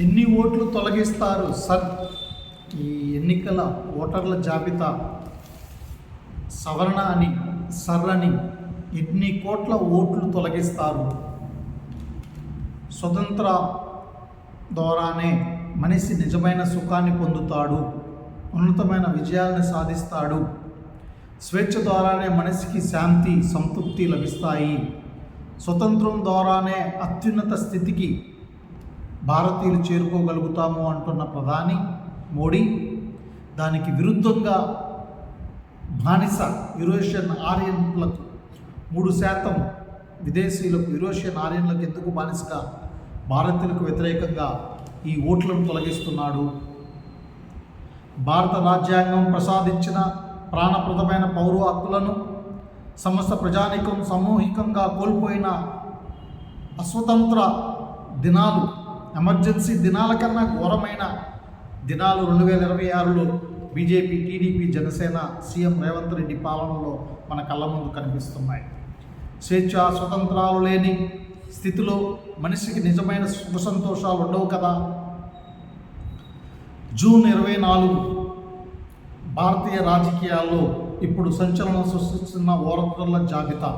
ఎన్ని ఓట్లు తొలగిస్తారు సార్? ఈ ఎన్నికల ఓటర్ల జాబితా సవరణ అని సర్రని ఎన్ని కోట్ల ఓట్లు తొలగిస్తారు? స్వతంత్ర ద్వారానే మనిషి నిజమైన సుఖాన్ని పొందుతాడు, ఉన్నతమైన విజయాలను సాధిస్తాడు. స్వేచ్ఛ ద్వారానే మనిషికి శాంతి సంతృప్తి లభిస్తాయి. స్వతంత్రం ద్వారానే అత్యున్నత స్థితికి భారతీయులు చేరుకోగలుగుతాము అంటున్న ప్రధాని మోడీ దానికి విరుద్ధంగా బానిస యూరోషియన్ ఆర్యన్లకు 3% విదేశీయులకు యూరోషియన్ ఆర్యన్లకు ఎందుకు బానిసగా భారతీయులకు వ్యతిరేకంగా ఈ ఓట్లను తొలగిస్తున్నాడు? భారత రాజ్యాంగం ప్రసాదించిన ప్రాణప్రదమైన పౌర హక్కులను సమస్త ప్రజానీకం సామూహికంగా కోల్పోయిన అస్వతంత్ర దినాలు, ఎమర్జెన్సీ దినాల కన్నా ఘోరమైన దినాలు 2026లో BJP, TDP, Janasena, CM Revanth Reddy పాలనలో మన కళ్ళ ముందు కనిపిస్తున్నాయి. స్వేచ్ఛ స్వతంత్రాలు లేని స్థితిలో మనిషికి నిజమైన సుఖ సంతోషాలు ఉండవు కదా. జూన్ 24 భారతీయ రాజకీయాల్లో ఇప్పుడు సంచలనం సృష్టిస్తున్న ఓటర్ల జాబితా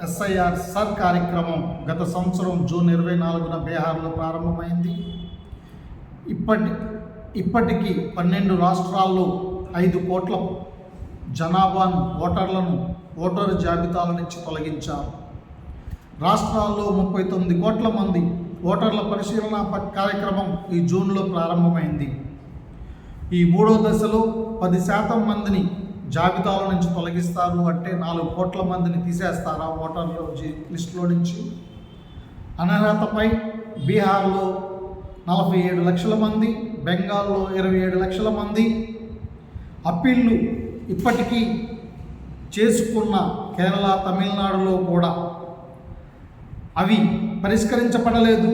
ఎస్ఐఆర్ కార్యక్రమం గత సంవత్సరం జూన్ 24న బీహార్లో ప్రారంభమైంది. ఇప్పటికీ 12 రాష్ట్రాల్లో 5 కోట్ల జనాభాను ఓటరు జాబితాల నుంచి తొలగించారు. రాష్ట్రాల్లో 39 కోట్ల మంది ఓటర్ల పరిశీలన కార్యక్రమం ఈ జూన్లో ప్రారంభమైంది. ఈ 3వ దశలో 10% మందిని జాబితాల నుంచి తొలగిస్తారు. అంటే 4 కోట్ల మందిని తీసేస్తారా ఓటర్ల లిస్టులో నుంచి? అనర్హతపై బీహార్లో 47 లక్షల మంది, బెంగాల్లో 27 లక్షల మంది అప్పీళ్లు ఇప్పటికీ చేసుకున్న కేరళ, తమిళనాడులో కూడా అవి పరిష్కరించబడలేదు.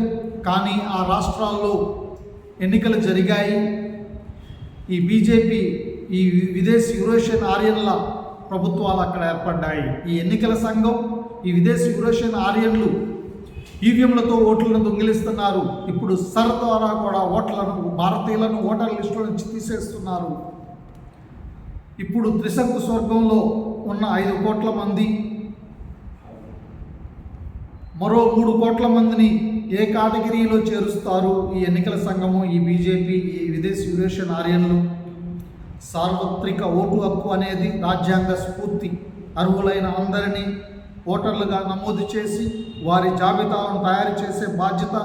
కానీ ఆ రాష్ట్రాల్లో ఎన్నికలు జరిగాయి. ఈ బీజేపీ, ఈ విదేశీ యూరోషియన్ ఆర్యన్ల ప్రభుత్వాలు అక్కడ ఏర్పడ్డాయి. ఈ ఎన్నికల సంఘం, ఈ విదేశీ యూరోషియన్ ఆర్యన్లు ఈవీఎంలతో ఓట్లను దొంగిలిస్తున్నారు. ఇప్పుడు ద్వారా కూడా భారతీయులను ఓటర్ లిస్టుల నుంచి తీసేస్తున్నారు. ఇప్పుడు త్రిశంకు స్వర్గంలో ఉన్న 5 కోట్ల మంది, మరో 3 కోట్ల మందిని ఏ కేటగిరీలో చేరుస్తారు ఈ ఎన్నికల సంఘము, ఈ బీజేపీ, ఈ విదేశీ యూరోషియన్ ఆర్యన్లు? సార్వత్రిక ఓటు హక్కు అనేది రాజ్యాంగ స్ఫూర్తి. అర్హులైన అందరినీ ఓటర్లుగా నమోదు చేసి వారి జాబితాలను తయారు చేసే బాధ్యత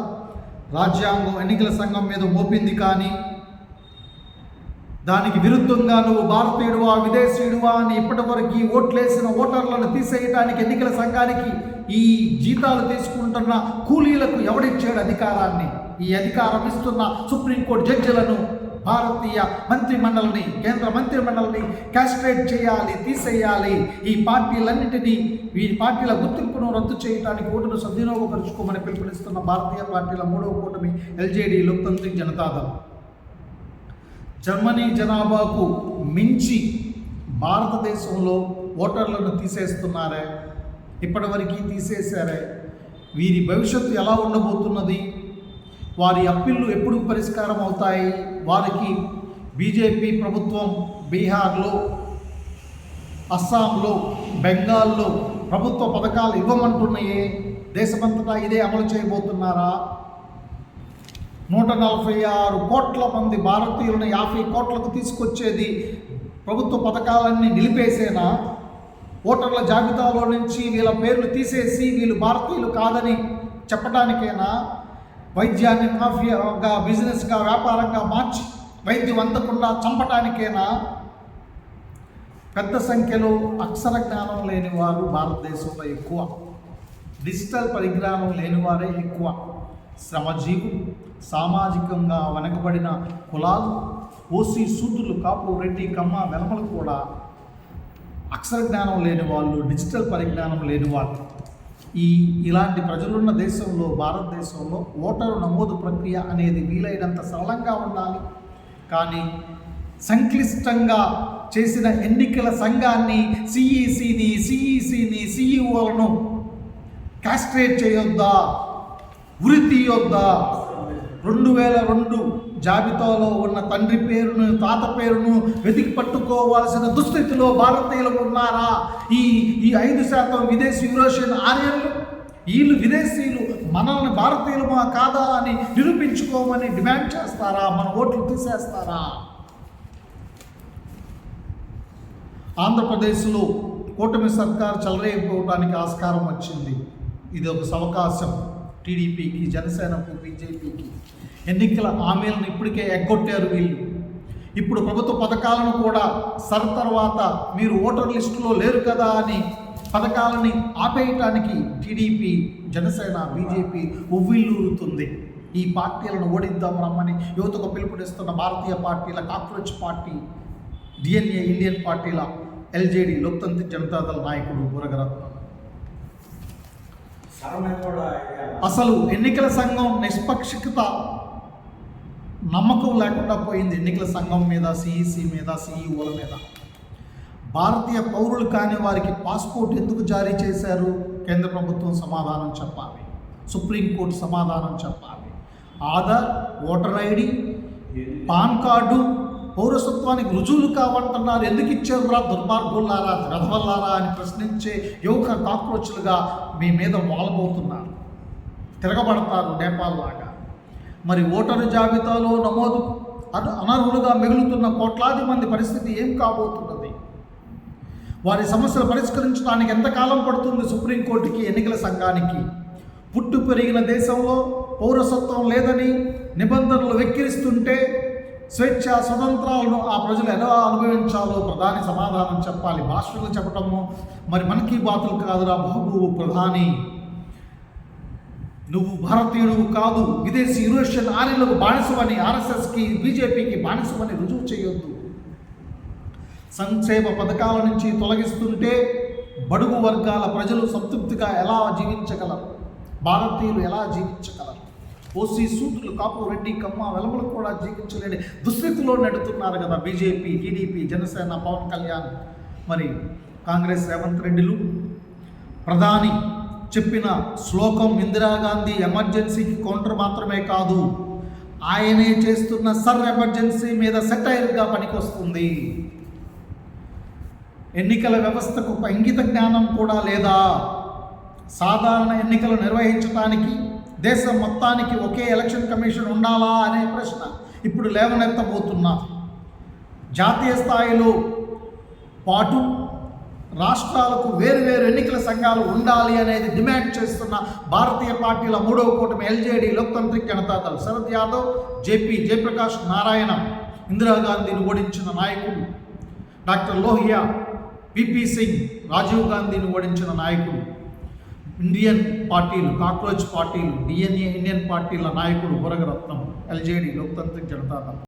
రాజ్యాంగం ఎన్నికల సంఘం మీద మోపింది. కానీ దానికి విరుద్ధంగా నువ్వు భారతీయుడువా, విదేశీయుడువా అని ఇప్పటివరకు ఓట్లేసిన ఓటర్లను తీసేయడానికి ఎన్నికల సంఘానికి ఈ జీతాలు తీసుకుంటున్న కూలీలకు ఎవడిచ్చాడు అధికారాన్ని? ఈ అధికారం ఇస్తున్న సుప్రీంకోర్టు జడ్జిలను, భారతీయ మంత్రిమండలిని, కేంద్ర మంత్రిమండలిని క్యాస్ట్రేట్ చేయాలి, తీసేయాలి. ఈ పార్టీలన్నింటినీ, వీరి పార్టీల గుర్తింపును రద్దు చేయడానికి ఓటును సద్వినియోగపరుచుకోమని పిలుపునిస్తున్న భారతీయ పార్టీల 3వ కూటమి ఎల్జేడీ లోక్తాంత్రిక్ జనతాదళ్. జర్మనీ జనాభాకు మించి భారతదేశంలో ఓటర్లను తీసేస్తున్నారే, ఇప్పటివరకు తీసేశారే. వీరి భవిష్యత్తు ఎలా ఉండబోతున్నది? వారి అప్పీళ్లు ఎప్పుడు పరిష్కారం అవుతాయి? వారికి బీజేపీ ప్రభుత్వం బీహార్లో, అస్సాంలో, బెంగాల్లో ప్రభుత్వ పథకాలు ఇవ్వమంటున్నాయే. దేశమంతటా ఇదే అమలు చేయబోతున్నారా? 146 కోట్ల మంది భారతీయులను 50 కోట్లకు తీసుకొచ్చేది ప్రభుత్వ పథకాలన్నీ నిలిపేసేనా? ఓటర్ల జాబితాలో నుంచి వీళ్ళ పేర్లు తీసేసి వీళ్ళు భారతీయులు కాదని చెప్పడానికేనా? వైద్యాన్ని మాఫియాగా, బిజినెస్గా, వ్యాపారంగా మార్చి వైద్యం అందకుండా చంపటానికేనా? పెద్ద సంఖ్యలో అక్షర జ్ఞానం లేని వారు భారతదేశంలో ఎక్కువ, డిజిటల్ పరిజ్ఞానం లేని వారే ఎక్కువ. శ్రమజీవులు, సామాజికంగా వెనకబడిన కులాలు, ఓసీ, సూదులు, కాపు, రెడ్డి, కమ్మ, వెలమలు కూడా అక్షర జ్ఞానం లేని వాళ్ళు, డిజిటల్ పరిజ్ఞానం లేని వాళ్ళు. ఇలాంటి ప్రజలున్న దేశంలో, భారతదేశంలో ఓటరు నమోదు ప్రక్రియ అనేది వీలైనంత సరళంగా ఉండాలి. కానీ సంక్లిష్టంగా చేసిన ఎన్నికల సంఘాన్ని, సిఈసిని, సిఈఓలను కాస్ట్రేట్ చేయొద్దా, ఉరి తీయొద్దా? 2002 జాబితాలో ఉన్న తండ్రి పేరును తాత పేరును వెతికి పట్టుకోవాల్సిన దుస్థితిలో భారతీయులు ఉన్నారా? ఈ 5% విదేశీ యూరోషియన్ ఆర్యన్లు, వీళ్ళు విదేశీయులు మనల్ని భారతీయులమా కాదా అని నిరూపించుకోమని డిమాండ్ చేస్తారా? మన ఓట్లు తీసేస్తారా? ఆంధ్రప్రదేశ్లో కూటమి సర్కార్ చెలరేగిపోవడానికి ఆస్కారం వచ్చింది. ఇది ఒక అవకాశం టీడీపీకి, జనసేనకు, బీజేపీకి. ఎన్నికల హామీలను ఇప్పటికే ఎగ్గొట్టారు వీళ్ళు. ఇప్పుడు ప్రభుత్వ పథకాలను కూడా తర్వాత మీరు ఓటర్ లిస్టులో లేరు కదా అని పథకాలని ఆపేయటానికి టీడీపీ, జనసేన, బీజేపీ ఉవ్విల్లూరుతుంది. ఈ పార్టీలను ఓడిద్దాం రమ్మని యువతకు పిలుపునిస్తున్న భారతీయ పార్టీల కాక్రోచ్ పార్టీ, డిఎన్ఏ ఇండియన్ పార్టీల ఎల్జేడీ లోక్తాంత్రిక్ జనతాదళ నాయకుడు బురగరత్నం. అసలు ఎన్నికల సంఘం నిష్పక్షికత నమ్మకం లేకుండా పోయింది. ఎన్నికల సంఘం మీద, సిఈసి మీద, సిఈఓల మీద. భారతీయ పౌరులు కాని వారికి పాస్పోర్ట్ ఎందుకు జారీ చేశారు? కేంద్ర ప్రభుత్వం సమాధానం చెప్పాలి. సుప్రీంకోర్టు సమాధానం చెప్పాలి. Aadhaar, voter ID, PAN card పౌరసత్వానికి రుజువులు కావంటున్నారు. ఎందుకు ఇచ్చారురా దుర్మార్గులారా, గధవల్లారా అని ప్రశ్నించే యువక కాక్రోచ్లుగా మీ మీద వాలబోతున్నారు, తిరగబడతారు నేపాల్ లాగా. మరి ఓటరు జాబితాలో నమోదు అనర్హులుగా మిగులుతున్న కోట్లాది మంది పరిస్థితి ఏం కాబోతున్నది? వారి సమస్యలు పరిష్కరించడానికి ఎంతకాలం పడుతుంది సుప్రీంకోర్టుకి, ఎన్నికల సంఘానికి? పుట్టు పెరిగిన దేశంలో పౌరసత్వం లేదని నిబంధనలు వెక్కిరిస్తుంటే స్వేచ్ఛ స్వతంత్రాలను ఆ ప్రజలు ఎలా అనుభవించాలో ప్రధాని సమాధానం చెప్పాలి. భాషలు చెప్పటము మరి మనకి బాతులు కాదురా బాబు ప్రధాని. నువ్వు భారతీయుడు కాదు, విదేశీ యూరోషియన్ ఆర్యలకు బానిసమని, ఆర్ఎస్ఎస్కి, బీజేపీకి బానిసమని రుజువు చేయొద్దు. సంక్షేమ పథకాల నుంచి తొలగిస్తుంటే బడుగు వర్గాల ప్రజలు సంతృప్తిగా ఎలా జీవించగలరు? భారతీయులు ఎలా జీవించగలరు? ఓసీ, సూత్రులు, కాపు, రెడ్డి, కమ్మ, వెలమలు కూడా జీవించలేని దుస్థితిలో నెడుతున్నారు కదా బీజేపీ, టీడీపీ, జనసేన, పవన్ కళ్యాణ్, మరి కాంగ్రెస్ రేవంత్ రెడ్డిలు. ప్రధాని చెప్పిన శ్లోకం ఇందిరాగాంధీ ఎమర్జెన్సీకి కౌంటర్ మాత్రమే కాదు, ఆయనే చేస్తున్న ఎమర్జెన్సీ మీద సెటైర్గా పనికొస్తుంది. ఎన్నికల వ్యవస్థకు ఇంగిత జ్ఞానం కూడా లేదా? సాధారణ ఎన్నికలు నిర్వహించడానికి దేశం మొత్తానికి ఒకే ఎలక్షన్ కమిషన్ ఉండాలా అనే ప్రశ్న ఇప్పుడు లేవనెత్తబోతున్నారు. జాతీయ స్థాయిలో పాటు రాష్ట్రాలకు వేరువేరు ఎన్నికల సంఘాలు ఉండాలి అనేది డిమాండ్ చేస్తున్న భారతీయ పార్టీల మూడవ కూటమి ఎల్జేడీ లోక్తాంత్రిక్ జనతాదళ్. శరద్ యాదవ్, జయప్రకాష్ నారాయణ, ఇందిరాగాంధీని ఓడించిన నాయకుడు. డాక్టర్ లోహియా, పిపి సింగ్, రాజీవ్ గాంధీని ఓడించిన నాయకుడు. ఇండియన్ పార్టీలు, కాక్రోచ్ పార్టీలు, డిఎన్ఏ ఇండియన్ పార్టీల నాయకుడు బురగరత్నం, ఎల్జేడీ లోక్తాంత్రిక్ జనతాదళ్.